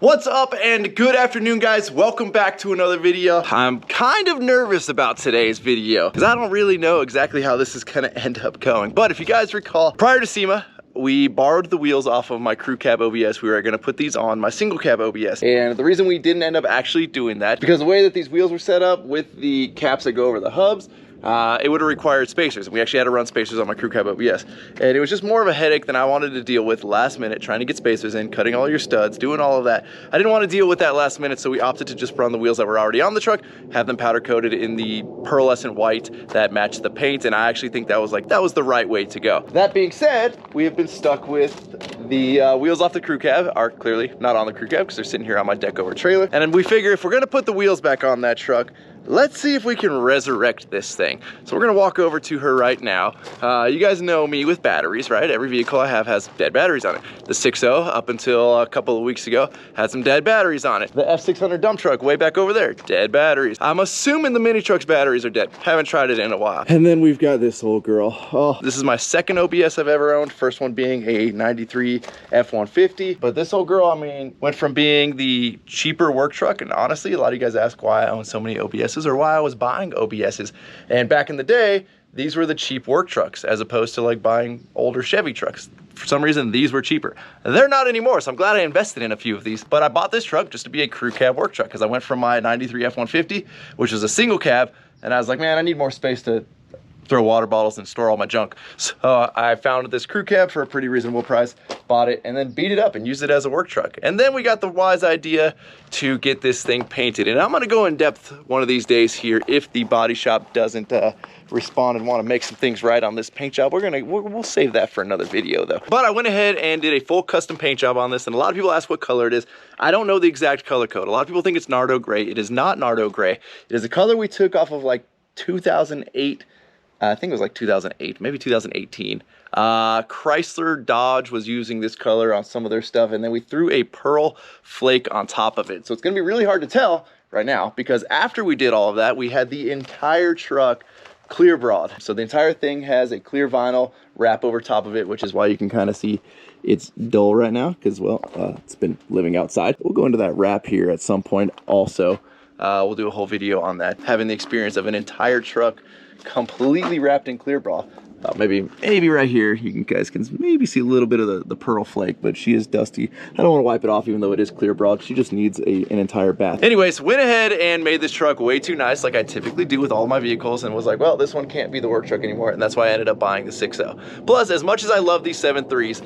What's up and good afternoon, guys. Welcome back to another video. I'm kind of nervous about today's video because I don't really know exactly how this is gonna end up going. But if you guys recall, prior to SEMA, we borrowed the wheels off of my crew cab OBS. We were gonna put these on my single cab OBS. And the reason we didn't end up actually doing that, because the way that these wheels were set up with the caps that go over the hubs, it would have required spacers. We actually had to run spacers on my crew cab OBS. And it was just more of a headache than I wanted to deal with last minute, trying to get spacers in, cutting all your studs, doing all of that. I didn't want to deal with that last minute, so we opted to just run the wheels that were already on the truck, have them powder coated in the pearlescent white that matched the paint, and I actually think that was the right way to go. That being said, we have been stuck with the wheels off the crew cab, are clearly not on the crew cab because they're sitting here on my deck over trailer. And then we figure if we're gonna put the wheels back on that truck, let's see if we can resurrect this thing. So we're gonna walk over to her right now. You guys know me with batteries, right? Every vehicle I have has dead batteries on it. The 6.0, up until a couple of weeks ago, had some dead batteries on it. The F600 dump truck way back over there, dead batteries. I'm assuming the mini truck's batteries are dead. Haven't tried it in a while. And then we've got this old girl. Oh, this is my second OBS I've ever owned. First one being a 93 F150. But this old girl, I mean, went from being the cheaper work truck, and honestly, a lot of you guys ask why I own so many OBSs or why I was buying OBSs. And back in the day, these were the cheap work trucks as opposed to like buying older Chevy trucks. For some reason, these were cheaper. They're not anymore, so I'm glad I invested in a few of these. But I bought this truck just to be a crew cab work truck because I went from my 93 F150, which was a single cab, and I was like, man, I need more space to throw water bottles and store all my junk. So I found this crew cab for a pretty reasonable price, bought it, and then beat it up and used it as a work truck. And then we got the wise idea to get this thing painted. And I'm gonna go in depth one of these days here if the body shop doesn't respond and want to make some things right on this paint job. We'll save that for another video though. But I went ahead and did a full custom paint job on this, and a lot of people ask what color it is. I don't know the exact color code. A lot of people think it's Nardo gray. It is not Nardo gray. It is a color we took off of like 2008. I think it was like 2008, maybe 2018. Chrysler Dodge was using this color on some of their stuff, and then we threw a pearl flake on top of it. So it's gonna be really hard to tell right now because after we did all of that, we had the entire truck clear broad. So the entire thing has a clear vinyl wrap over top of it, which is why you can kind of see it's dull right now because, well, it's been living outside. We'll go into that wrap here at some point also. We'll do a whole video on that, having the experience of an entire truck completely wrapped in clear bra. Maybe right here you guys can maybe see a little bit of the pearl flake, but she is dusty. I don't want to wipe it off even though it is clear bra. She just needs an entire bath. Anyways, went ahead and made this truck way too nice like I typically do with all my vehicles, and was like, well, this one can't be the work truck anymore, and that's why I ended up buying the 6.0. Plus, as much as I love these 7.3s,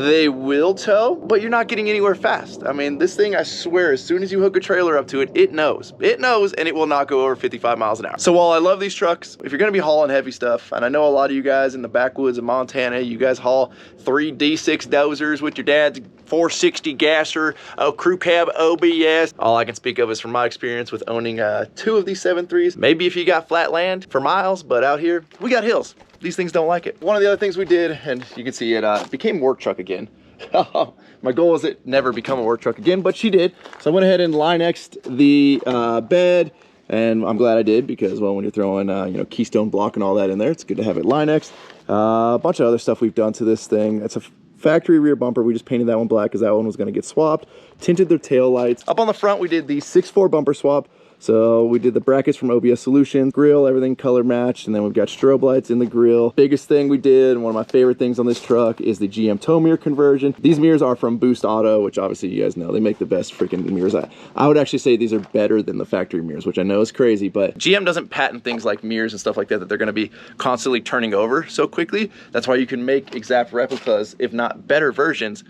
they will tow, but you're not getting anywhere fast. I mean, this thing, I swear, as soon as you hook a trailer up to it, it knows, and it will not go over 55 miles an hour. So while I love these trucks, if you're gonna be hauling heavy stuff, and I know a lot of you guys in the backwoods of Montana, you guys haul 3 D6 dozers with your dad's 460 gasser, a crew cab OBS. All I can speak of is from my experience with owning 2 of these 7.3s. Maybe if you got flat land for miles, but out here, we got hills. These things don't like it. One of the other things we did, and you can see it became work truck again. My goal was it never become a work truck again, but she did. So I went ahead and Linexed the bed, and I'm glad I did because, well, when you're throwing you know, Keystone block and all that in there, it's good to have it Linexed. A bunch of other stuff we've done to this thing. It's a factory rear bumper. We just painted that one black because that one was going to get swapped. Tinted their tail lights. Up on the front, we did the 6.4 bumper swap. So we did the brackets from OBS Solutions, grill, everything color matched, and then we've got strobe lights in the grill. Biggest thing we did, and one of my favorite things on this truck, is the GM tow mirror conversion. These mirrors are from Boost Auto, which obviously you guys know, they make the best freaking mirrors. I would actually say these are better than the factory mirrors, which I know is crazy, but GM doesn't patent things like mirrors and stuff like that they're gonna be constantly turning over so quickly. That's why you can make exact replicas, if not better versions,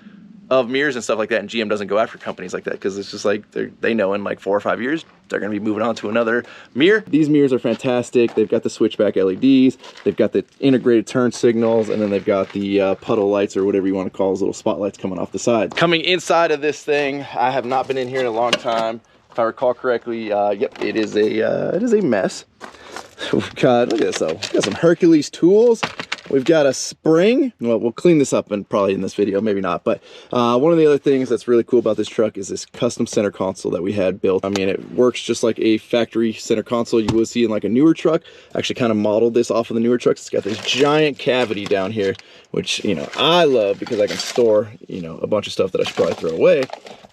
of mirrors and stuff like that, and GM doesn't go after companies like that because it's just like they know in like 4 or 5 years they're going to be moving on to another mirror. These mirrors are fantastic. They've got the switchback LEDs, they've got the integrated turn signals, and then they've got the puddle lights or whatever you want to call those little spotlights coming off the sides. Coming inside of this thing, I have not been in here in a long time. If I recall correctly, yep, it is a mess. We've got, look at this though, we've got some Hercules tools. We've got a spring. Well, we'll clean this up and probably in this video, maybe not. But one of the other things that's really cool about this truck is this custom center console that we had built. I mean, it works just like a factory center console you would see in like a newer truck. I actually kind of modeled this off of the newer trucks. It's got this giant cavity down here, which, you know, I love because I can store, you know, a bunch of stuff that I should probably throw away.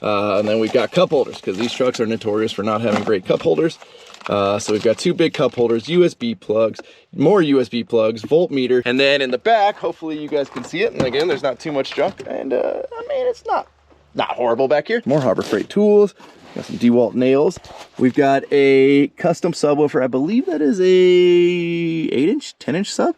And then we've got cup holders because these trucks are notorious for not having great cup holders. So we've got 2 big cup holders, USB plugs, more USB plugs, voltmeter, and then in the back, hopefully you guys can see it. And again, there's not too much junk, and I mean, it's not horrible back here. More Harbor Freight tools, got some DeWalt nails. We've got a custom subwoofer. I believe that is a 8-inch, 10-inch sub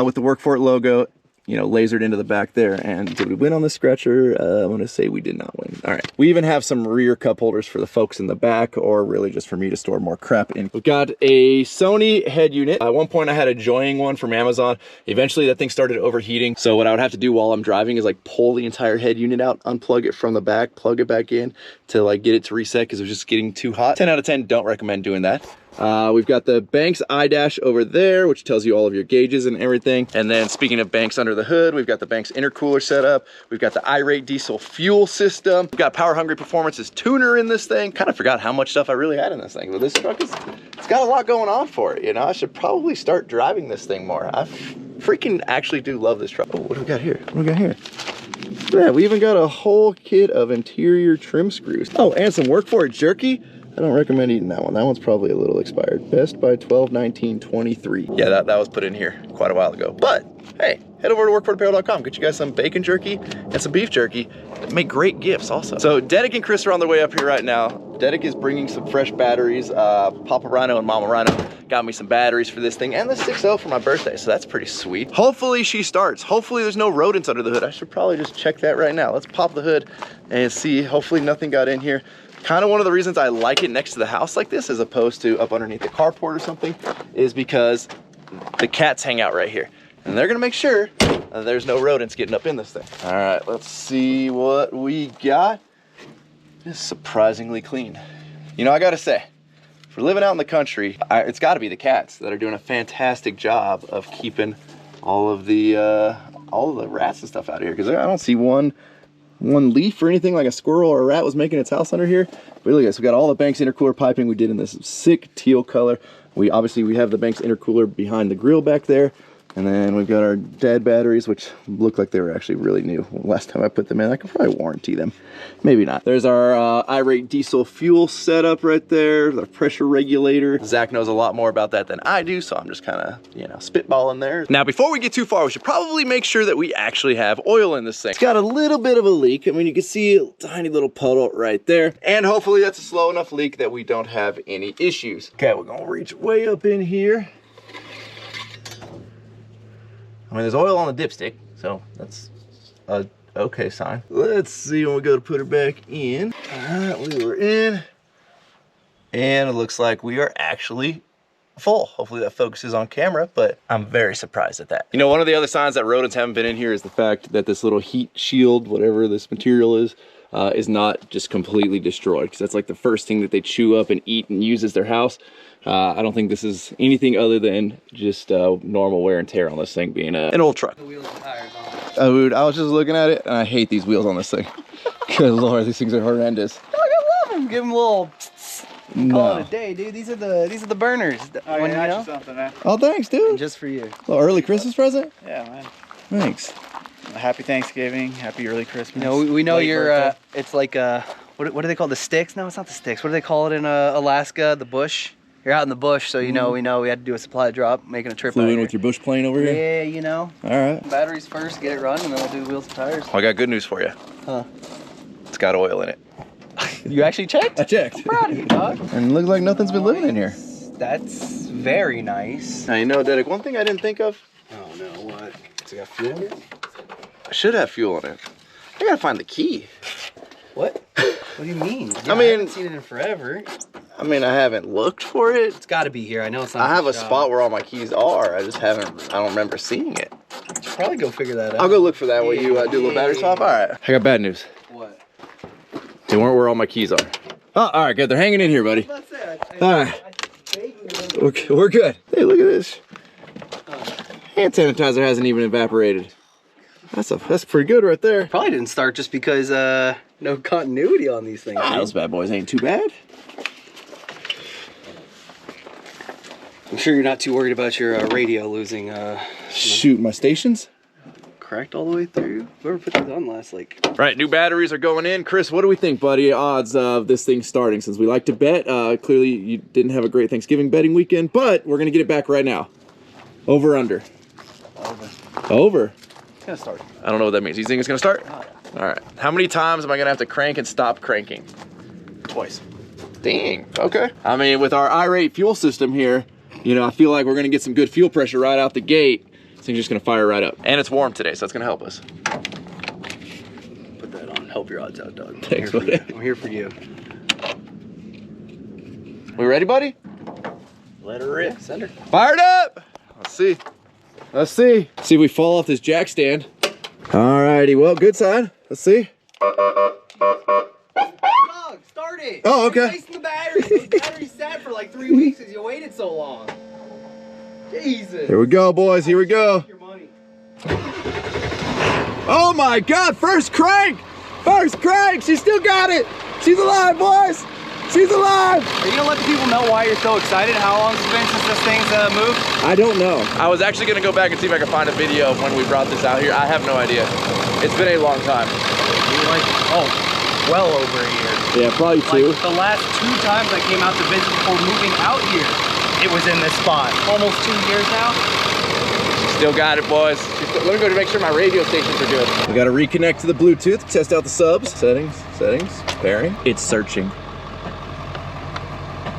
with the Work For It logo, you know, lasered into the back there. And did we win on the scratcher? I'm gonna say we did not win. All right, we even have some rear cup holders for the folks in the back, or really just for me to store more crap in. We've got a Sony head unit. At one point I had a joining one from Amazon. Eventually that thing started overheating. So what I would have to do while I'm driving is like pull the entire head unit out, unplug it from the back, plug it back in to like get it to reset because it was just getting too hot. 10 out of 10, don't recommend doing that. We've got the Banks iDash over there, which tells you all of your gauges and everything. And then speaking of Banks under the hood, we've got the Banks intercooler set up. We've got the iRate diesel fuel system. We've got Power Hungry Performance's tuner in this thing. Kind of forgot how much stuff I really had in this thing, but this truck it's got a lot going on for it. You know, I should probably start driving this thing more. I freaking actually do love this truck. Oh, what do we got here? What do we got here? Yeah, we even got a whole kit of interior trim screws. Oh, and some Work For It jerky. I don't recommend eating that one. That one's probably a little expired. Best by 12/19/23. Yeah, that was put in here quite a while ago. But hey, head over to workforapparel.com. Get you guys some bacon jerky and some beef jerky. Make great gifts also. So Dedic and Chris are on their way up here right now. Dedic is bringing some fresh batteries. Papa Rhino and Mama Rhino got me some batteries for this thing and the 6.0 for my birthday, so that's pretty sweet. Hopefully she starts. Hopefully there's no rodents under the hood. I should probably just check that right now. Let's pop the hood and see. Hopefully nothing got in here. Kind of one of the reasons I like it next to the house like this as opposed to up underneath the carport or something is because the cats hang out right here. And they're gonna make sure there's no rodents getting up in this thing. All right, let's see what we got. It's surprisingly clean. You know, I gotta say, for living out in the country, it's gotta be the cats that are doing a fantastic job of keeping all of the rats and stuff out of here. Because I don't see one leaf or anything like a squirrel or a rat was making its house under here. But look, guys, we got all the Banks intercooler piping we did in this sick teal color. We have the Banks intercooler behind the grill back there. And then we've got our dad batteries, which look like they were actually really new. Last time I put them in, I could probably warranty them. Maybe not. There's our iRate diesel fuel setup right there, the pressure regulator. Zach knows a lot more about that than I do, so I'm just kind of, you know, spitballing there. Now, before we get too far, we should probably make sure that we actually have oil in this thing. It's got a little bit of a leak. I mean, you can see a tiny little puddle right there. And hopefully that's a slow enough leak that we don't have any issues. Okay, we're gonna reach way up in here. I mean, there's oil on the dipstick, so that's a okay sign. Let's see when we go to put her back in. All right, we were in, and it looks like we are actually full. Hopefully that focuses on camera, but I'm very surprised at that. You know, one of the other signs that rodents haven't been in here is the fact that this little heat shield, whatever this material is not just completely destroyed, because that's like the first thing that they chew up and eat and use as their house. I don't think this is anything other than just normal wear and tear on this thing being an old truck. The wheels and tires on it. Oh, dude, I was just looking at it and I hate these wheels on this thing. Good Lord, these things are horrendous. Oh, I love them. Give them a little call it a day, dude. These are the burners. Oh, yeah, I got you something, man. Oh, thanks, dude. And just for you. A little early Christmas present? Yeah, man. Thanks. Happy Thanksgiving. Happy early Christmas. You know, we know you're, it's like, what do they call the sticks? No, it's not the sticks. What do they call it in Alaska? The bush? You're out in the bush, so you know, we had to do a supply drop, making a trip Flew out in here. with your bush plane over here? Yeah, you know. All right. Batteries first, get it running, and then we'll do wheels and tires. Well, I got good news for you. Huh. It's got oil in it. You actually checked? I checked. I'm proud of you, dog. And it looks like nothing's been living in here. That's very nice. Now, you know, Dedic, one thing I didn't think of. Oh, no, what? Does it got fuel in it? I should have fuel in it. I gotta find the key. What? What do you mean? Yeah, I mean, haven't seen it in forever. I mean, I haven't looked for it. It's got to be here. I know it's not. I have a spot where all my keys are. I just haven't, I don't remember seeing it. You should probably go figure that out. I'll go look for that while you do a little battery swap. All right. I got bad news. What? They weren't where all my keys are. Oh, all right, good. They're hanging in here, buddy. That's it. All right. We're good. Hey, look at this. Hand sanitizer hasn't even evaporated. That's pretty good right there. Probably didn't start just because no continuity on these things. Those bad boys ain't too bad. I'm sure you're not too worried about your radio losing. Shoot, my stations? Cracked all the way through. Whoever put these on last, like. Right, new batteries are going in. Chris, what do we think, buddy? Odds of this thing starting, since we like to bet. Clearly, you didn't have a great Thanksgiving betting weekend, but we're gonna get it back right now. Over, under. Over. It's gonna start. I don't know what that means. You think it's gonna start? Oh, yeah. All right. How many times am I gonna have to crank and stop cranking? Twice. Dang. Okay. I mean, with our irate fuel system here, you know, I feel like we're gonna get some good fuel pressure right out the gate. This thing's just gonna fire right up. And it's warm today, so that's gonna help us. Put that on. Help your odds out, Doug. Thanks, buddy. I'm here for you. We ready, buddy? Let her rip. Send her. Fired up! Let's see. Let's see. See if we fall off this jack stand. Alrighty, well, good sign. Let's see. Dog, start it. Oh, okay. You're wasting the battery. The battery sat for like 3 weeks because you waited so long. Jesus. Here we go, boys. Here we go. Your money. Oh my God, first crank! First crank! She still got it! She's alive, boys! She's alive! Are you gonna let the people know why you're so excited? How long has it been since this thing's moved? I don't know. I was actually gonna go back and see if I could find a video of when we brought this out here. I have no idea. It's been a long time. Like, oh, well over a year. Yeah, probably two. Like the last 2 times I came out to visit before moving out here, it was in this spot. Almost 2 years now. Still got it, boys. Let me go to make sure my radio stations are good. We gotta reconnect to the Bluetooth, test out the subs. Settings, pairing. It's searching.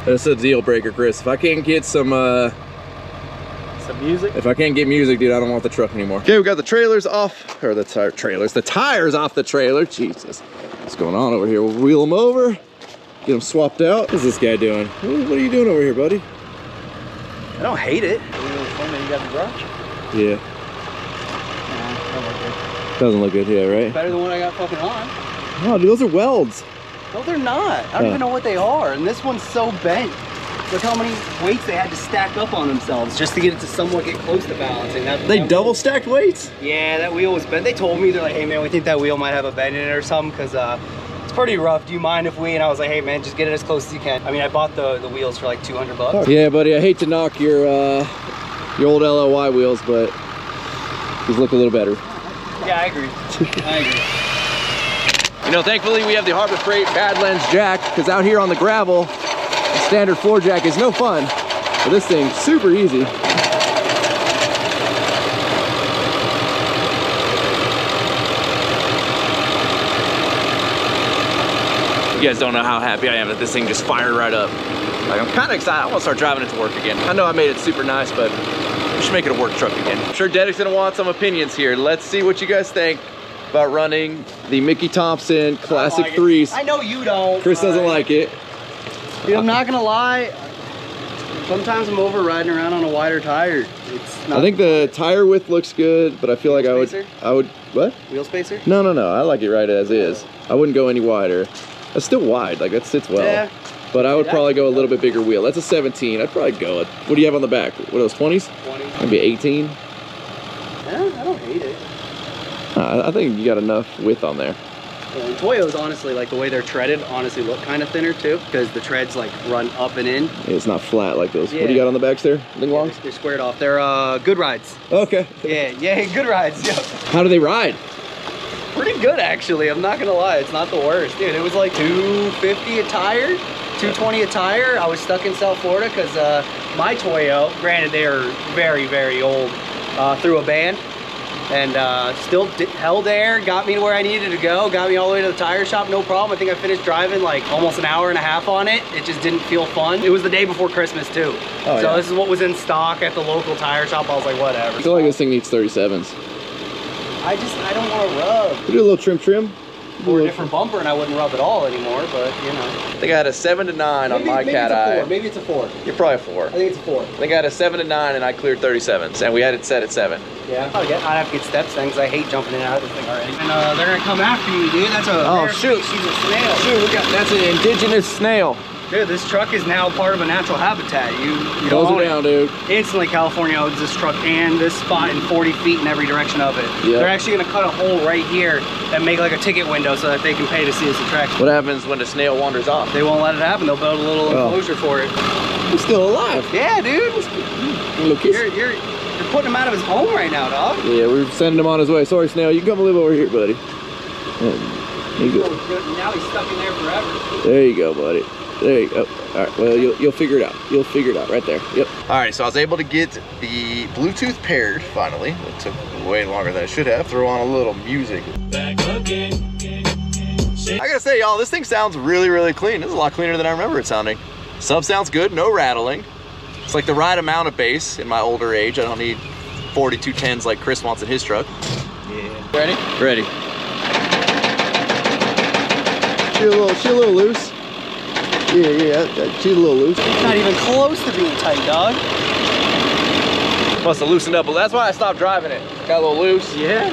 That's a deal breaker, Chris. If I can't get some music? If I can't get music, dude, I don't want the truck anymore. Okay, we got the trailers off, or the tires off the trailer. Jesus, what's going on over here? We'll wheel them over, get them swapped out. What's this guy doing? What are you doing over here, buddy? I don't hate it. You got the garage? Yeah. Nah, don't look good. Doesn't look good, yeah, right? Better than what I got fucking on. No, dude, those are welds. No, they're not. I don't even know what they are. And this one's so bent. Look how many weights they had to stack up on themselves just to get it to somewhat get close to balancing. They double stacked weights? Yeah, that wheel was bent. They told me, they're like, hey man, we think that wheel might have a bend in it or something because it's pretty rough. Do you mind if we? And I was like, hey man, just get it as close as you can. I mean, I bought the wheels for like 200 bucks. Yeah, buddy, I hate to knock your old LLY wheels, but these look a little better. Yeah, I agree. I agree. You know, thankfully we have the Harbor Freight Badlands jack, because out here on the gravel, the standard floor jack is no fun. But this thing's super easy. You guys don't know how happy I am that this thing just fired right up. Like, I'm kind of excited. I want to start driving it to work again. I know I made it super nice, but we should make it a work truck again. I'm sure Dedek's gonna want some opinions here. Let's see what you guys think about running the Mickey Thompson Classic 3s. I know you don't. Chris doesn't like it. Dude, I'm not gonna lie. Sometimes I'm over riding around on a wider tire. It's not. I think the tire width looks good, but I feel like I would, what? Wheel spacer? No, I like it right as is. I wouldn't go any wider. That's still wide, like that sits well. Yeah. But I would probably go a little bit bigger wheel. That's a 17. I'd probably go it. What do you have on the back? What are those, 20s? 20. Maybe 18? Yeah, I don't hate it. I think you got enough width on there. And Toyos, honestly, like the way they're treaded, honestly look kind of thinner too, because the treads like run up and in. It's not flat like those. Yeah. What do you got on the backs there? Ling longs? They're squared off. They're good rides. Okay. Yeah, good rides. Yep. How do they ride? Pretty good actually. I'm not gonna lie, it's not the worst, dude. It was like $250 a tire, $220 a tire. I was stuck in South Florida because my Toyo, granted they are very, very old, threw a band. And still held there, got me to where I needed to go, got me all the way to the tire shop, no problem. I think I finished driving like almost an hour and a half on it. It just didn't feel fun. It was the day before Christmas too. Oh, so yeah. This is what was in stock at the local tire shop. I was like, whatever. I feel like this thing needs 37s. I don't want to rub. We do a little trim. Or a different bumper and I wouldn't rub at all anymore, but you know. I think I had a 7 to 9 on my Cat Eye. Maybe it's a 4. You're probably a 4. I think it's a 4. I think I had a 7 to 9 and I cleared 37s, and we had it set at 7. Yeah, I'd have to get steps then, because I hate jumping in and out of this thing already. And they're gonna come after you, dude. That's a shoot. She's a snail. Shoot, that's an indigenous snail. Dude, this truck is now part of a natural habitat. You Close don't it down, dude. Instantly, California owns this truck and this spot in 40 feet in every direction of it. Yep. They're actually gonna cut a hole right here and make like a ticket window so that they can pay to see this attraction. What happens when a snail wanders off? They won't let it happen. They'll build a little enclosure for it. He's still alive. Yeah, dude. You're putting him out of his home right now, dog. Yeah, we're sending him on his way. Sorry, snail. You can come live over here, buddy. There you go. Now he's stuck in there forever. There you go, buddy. There you go. All right, well, you'll figure it out. You'll figure it out right there. Yep. All right, so I was able to get the Bluetooth paired finally. It took way longer than it should have. Throw on a little music. Back again. I gotta say, y'all, this thing sounds really, really clean. This is a lot cleaner than I remember it sounding. Sub sounds good, no rattling. It's like the right amount of bass in my older age. I don't need 4210s like Chris wants in his truck. Yeah. Ready? Ready. She's a little loose. Yeah, she's a little loose. It's not even close to being tight, dog. Must have loosened up, but that's why I stopped driving it. Got a little loose. Yeah.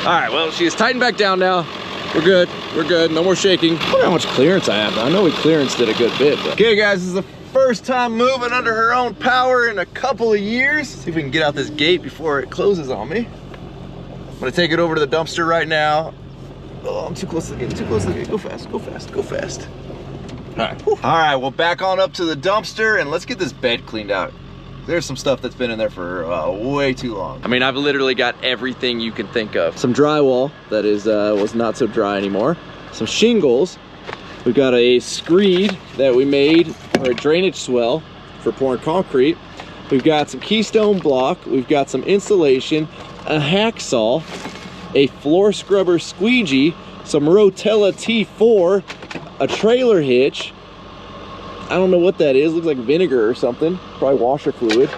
All right, well, she's tightened back down now. We're good, no more shaking. I wonder how much clearance I have. I know we clearanced it a good bit, but. Okay, guys, this is the first time moving under her own power in a couple of years. See if we can get out this gate before it closes on me. I'm gonna take it over to the dumpster right now. Oh, I'm too close to the gate, too close to the gate. Go fast, go fast, go fast. All right, all right, well, back on up to the dumpster and let's get this bed cleaned out. There's some stuff that's been in there for way too long. I mean, I've literally got everything you can think of. Some drywall that is was not so dry anymore. Some shingles. We've got a screed that we made for a drainage swell for pouring concrete. We've got some keystone block. We've got some insulation, a hacksaw, a floor scrubber squeegee, some Rotella T4, a trailer hitch. I don't know what that is. Looks like vinegar or something. Probably washer fluid.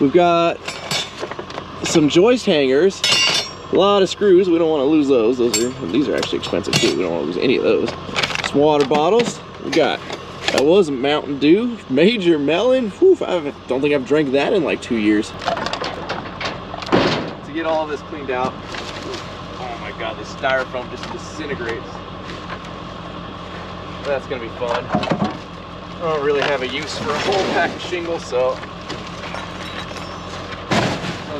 We've got some joist hangers, a lot of screws. We don't want to lose those. These are actually expensive too. We don't want to lose any of those. Some water bottles. We got, that was Mountain Dew, Major Melon. Whew, I don't think I've drank that in like 2 years. To get all of this cleaned out. Oh my God, this styrofoam just disintegrates. That's gonna be fun. I don't really have a use for a whole pack of shingles, so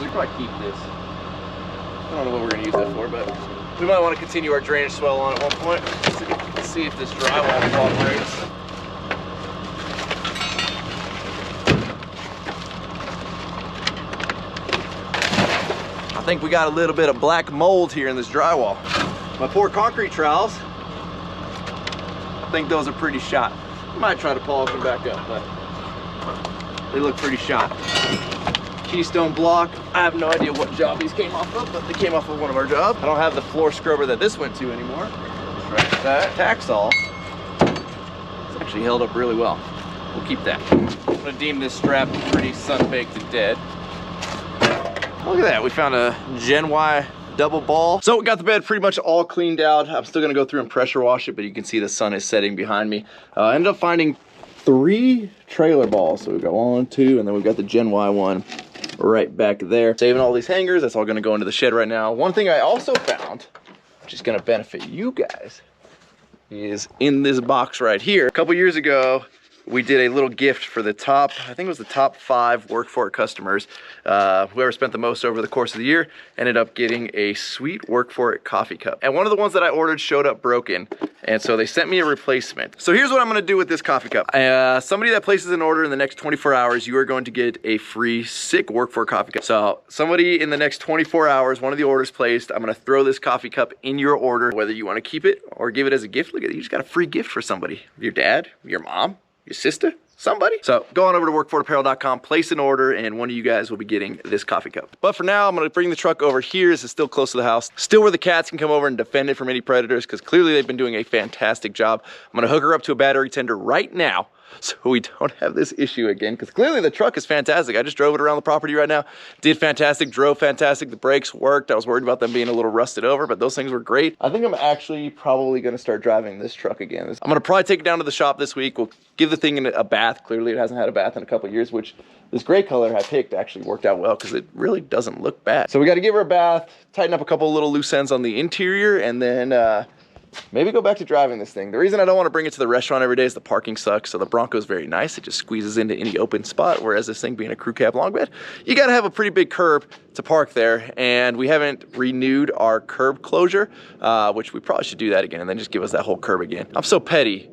we probably keep this. I don't know what we're gonna use that for, but we might want to continue our drainage swell on at one point. Let's see if this drywall cooperates. I think we got a little bit of black mold here in this drywall. My poor concrete trowels, I think those are pretty shot. I might try to polish them back up, but they look pretty shot. Keystone block, I have no idea what job these came off of, but they came off of one of our jobs. I don't have the floor scrubber that this went to anymore. Let's try that. Hacksaw, it's actually held up really well. We'll keep that. I'm gonna deem this strap pretty sun-baked and dead. Look at that, we found a Gen Y double ball. So we got the bed pretty much all cleaned out. I'm still gonna go through and pressure wash it, but you can see the sun is setting behind me. I ended up finding 3 trailer balls. So we've got 1, 2, and then we've got the Gen Y one right back there. Saving all these hangers, that's all gonna go into the shed right now. One thing I also found, which is gonna benefit you guys, is in this box right here. A couple years ago, we did a little gift for the top, I think it was the top 5 Work For It customers. Whoever spent the most over the course of the year ended up getting a sweet Work For It coffee cup. And one of the ones that I ordered showed up broken. And so they sent me a replacement. So here's what I'm gonna do with this coffee cup. Somebody that places an order in the next 24 hours, you are going to get a free sick Work For It coffee cup. So somebody in the next 24 hours, one of the orders placed, I'm gonna throw this coffee cup in your order, whether you wanna keep it or give it as a gift. Look at it, you just got a free gift for somebody. Your dad, your mom, your sister, somebody. So go on over to workforitapparel.com, place an order, and one of you guys will be getting this coffee cup. But for now, I'm gonna bring the truck over here. This is still close to the house, still where the cats can come over and defend it from any predators, because clearly they've been doing a fantastic job. I'm gonna hook her up to a battery tender right now, so we don't have this issue again, because clearly the truck is fantastic. I just drove it around the property right now, did fantastic, drove fantastic, the brakes worked. I was worried about them being a little rusted over, but those things were great. I think I'm actually probably gonna start driving this truck again. I'm gonna probably take it down to the shop this week. We'll give the thing a bath. Clearly it hasn't had a bath in a couple of years, which this gray color I picked actually worked out well because it really doesn't look bad. So we gotta give her a bath, tighten up a couple of little loose ends on the interior, and then maybe go back to driving this thing. The reason I don't want to bring it to the restaurant every day is the parking sucks. So the Bronco's very nice. It just squeezes into any open spot. Whereas this thing being a crew cab long bed, you got to have a pretty big curb to park there. And we haven't renewed our curb closure, which we probably should do that again and then just give us that whole curb again. I'm so petty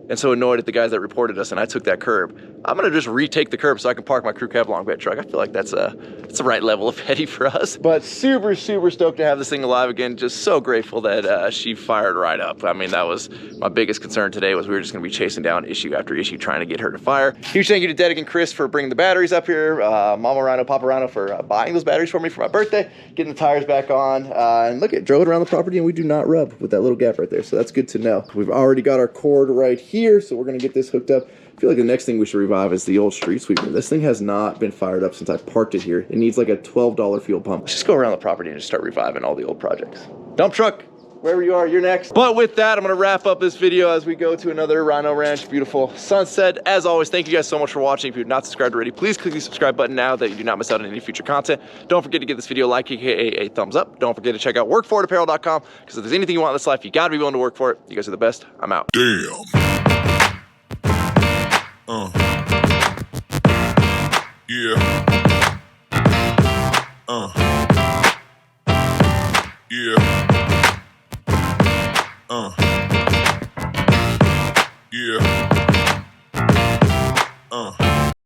and so annoyed at the guys that reported us and I took that curb. I'm gonna just retake the curb so I can park my crew cab long bed truck. I feel like that's the right level of petty for us. But super, super stoked to have this thing alive again. Just so grateful that she fired right up. I mean, that was my biggest concern today, was we were just gonna be chasing down issue after issue trying to get her to fire. Huge thank you to Dedic and Chris for bringing the batteries up here. Mama Rhino, Papa Rhino for buying those batteries for me for my birthday, getting the tires back on. And look, it drove it around the property and we do not rub with that little gap right there. So that's good to know. We've already got our cord right here, so we're gonna get this hooked up. I feel like the next thing we should revive is the old street sweeper. This thing has not been fired up since I parked it here. It needs like a $12 fuel pump. Let's just go around the property and just start reviving all the old projects. Dump truck, wherever you are, you're next. But with that, I'm gonna wrap up this video as we go to another Rhino Ranch beautiful sunset. As always, thank you guys so much for watching. If you've not subscribed already, please click the subscribe button now that you do not miss out on any future content. Don't forget to give this video a like, aka a thumbs up. Don't forget to check out workforitapparel.com, because if there's anything you want in this life, you gotta be willing to work for it. You guys are the best. I'm out. Damn. Yeah. Yeah. Yeah.